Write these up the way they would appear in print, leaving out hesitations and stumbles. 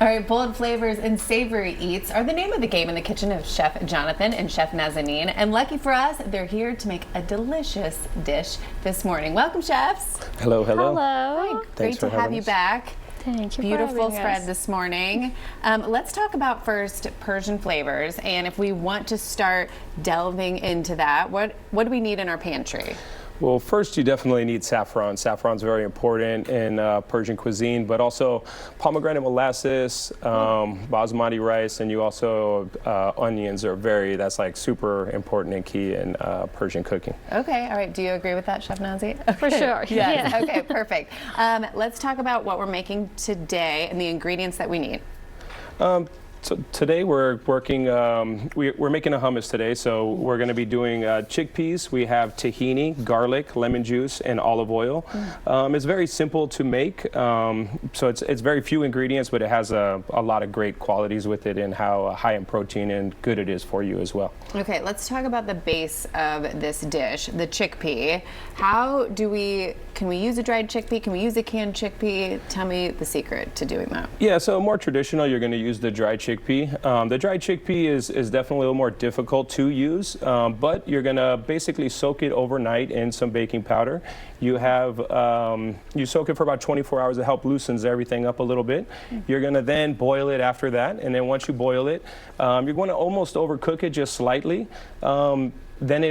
All right, bold flavors and savory eats are the name of the game in the kitchen of Chef Jonathan and Chef Nazanin. And lucky for us, they're here to make a delicious dish this morning. Welcome, chefs. Hello, hello. Hi, great to have you back. Thank you. Beautiful for spread us. this morning. Let's talk about first Persian flavors. And if we want to start delving into that, what do we need in our pantry? Well, first you definitely need saffron. Saffron's very important in Persian cuisine, but also pomegranate molasses, basmati rice, and you also onions are that's like super important and key in Persian cooking. Okay, all right. Do you agree with that, Chef Nazi? Okay. For sure. Yes. Yeah. Okay, perfect. Let's talk about what we're making today and the ingredients that we need. So today we're working, we're making a hummus today, so we're going to be doing chickpeas. We have tahini, garlic, lemon juice, and olive oil. It's very simple to make, so it's very few ingredients, but it has a lot of great qualities with it and how high in protein and good it is for you as well. Okay, let's talk about the base of this dish, the chickpea. Can we use a dried chickpea? Can we use a canned chickpea? Tell me the secret to doing that. Yeah, so more traditional, you're going to use the dried chickpea. The dried chickpea is definitely a little more difficult to use, but you're going to basically soak it overnight in some baking powder. You soak it for about 24 hours to help loosens everything up a little bit. You're going to then boil it after that, and then once you boil it, you're going to almost overcook it just slightly. Then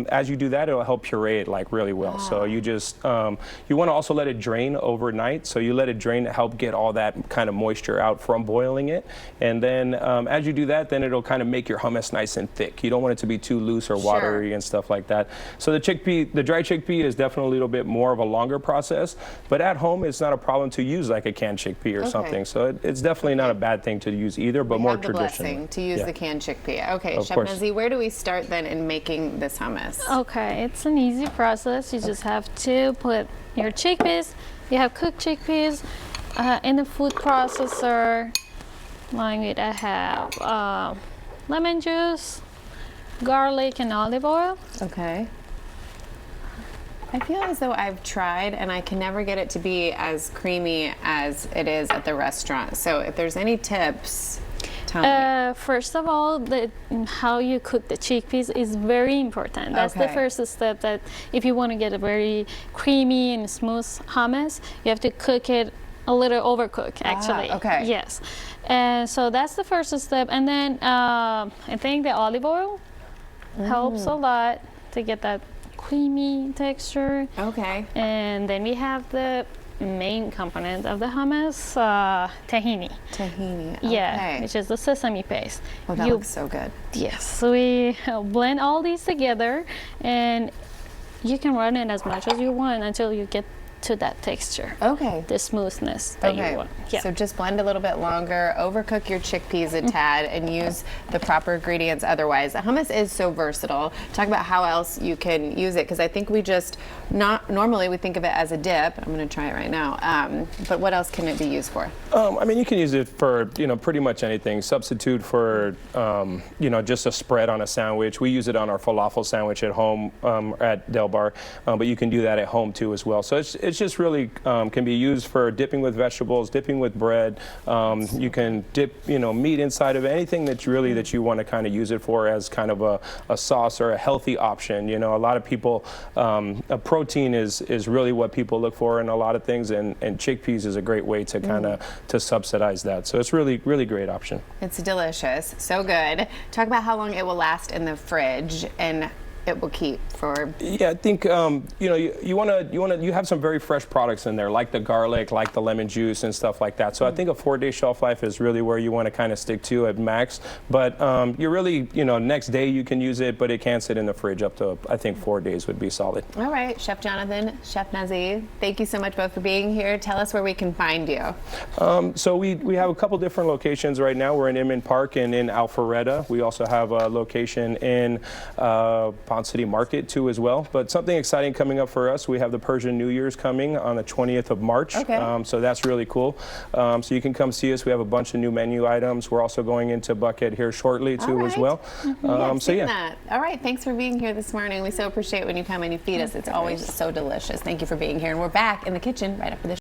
as you do that, it'll help puree it like really well. Wow. So you just, you want to also let it drain overnight. So you let it drain to help get all that kind of moisture out from boiling it. And then as you do that, then it'll kind of make your hummus nice and thick. You don't want it to be too loose or watery and stuff like that. So the dry chickpea is definitely a little bit more of a longer process, but at home it's not a problem to use like a canned chickpea or something. So it's definitely not a bad thing to use either, but more traditional. Blessing to use the canned chickpea. Okay, Chef Nazi, where do we start then in making this hummus? Okay, it's an easy process. You just have to put your chickpeas. You have cooked chickpeas in the food processor. Along with I have lemon juice, garlic, and olive oil. Okay. I feel as though I've tried and I can never get it to be as creamy as it is at the restaurant. So if there's any tips, tell me. First of all, how you cook the chickpeas is very important. That's the first step, that if you want to get a very creamy and smooth hummus, you have to cook it a little overcooked, actually. Okay. Yes. And so that's the first step. And then I think the olive oil helps a lot to get that creamy texture. Okay. And then we have the main component of the hummus, tahini. Tahini. Okay. Yeah, which is the sesame paste. Oh, that looks so good. Yes, so we blend all these together, and you can run it as much as you want until you get to that texture. Okay. The smoothness that you want. Yeah. So just blend a little bit longer, overcook your chickpeas a tad, and use the proper ingredients otherwise. The hummus is so versatile. Talk about how else you can use it, because I think normally we think of it as a dip. I'm going to try it right now. But what else can it be used for? I mean, you can use it for, pretty much anything. Substitute for, just a spread on a sandwich. We use it on our falafel sandwich at home at Delbar, but you can do that at home too as well. So it's just really can be used for dipping with vegetables, dipping with bread. You can dip, meat inside of it. Anything that you want to kind of use it for as kind of a sauce or a healthy option. A lot of people, protein is really what people look for in a lot of things, and chickpeas is a great way to kind of to subsidize that. So it's really, really great option. It's delicious, so good. Talk about how long it will last in the fridge and it will keep for. Yeah, I think you have some very fresh products in there, like the garlic, like the lemon juice and stuff like that. So I think a 4-day shelf life is really where you want to kind of stick to at max. But you really, next day you can use it, but it can sit in the fridge up to, I think, 4 days would be solid. All right, Chef Jonathan, Chef Nazi, thank you so much both for being here. Tell us where we can find you. So we have a couple different locations right now. We're in Inman Park and in Alpharetta. We also have a location in Ponce City Market too as well. But something exciting coming up for us, we have the Persian New Year's coming on the 20th of March. Okay. So that's really cool. So you can come see us. We have a bunch of new menu items. We're also going into Buckhead here shortly too as well. So yeah. That. All right, thanks for being here this morning. We so appreciate when you come and you feed us. It's always so delicious. Thank you for being here. And we're back in the kitchen right after this.